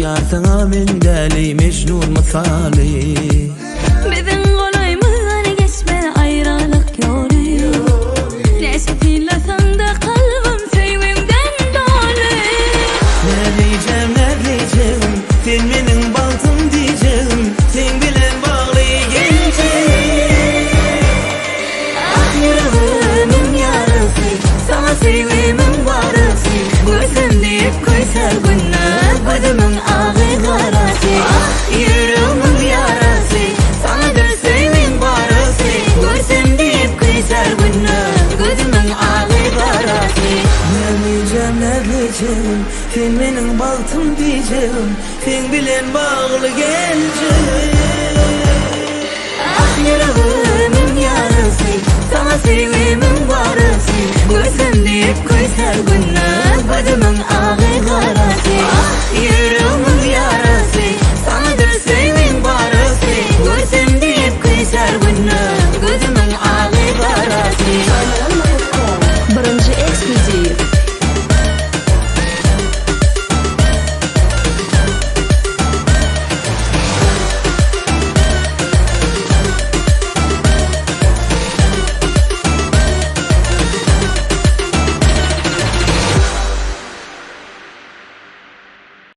yar sana men deli Mecnun misali. Bizim kolayımızdan geçme ayrılık yolu. Neşe filasan da kalbim sevimden dolu. Ne diyeceğim sen benim baltım diyeceğim. Sen bilen bağlı geleceğim. Ah yüreğimin yarası, sana sevimin varası. Gözüm deyip koysa günah, gözümün ağı karası. Ah yüreğimin yarası, sana da sevim varası. Gözüm deyip koysa günah, gözümün ağı karası. Ne diyeceğim sen benim baltım diyeceğim. Sen bilen bağlı geleceğim. Ah yüreğimin yarası, sana sevimin varası. Gözüm deyip koysa günah,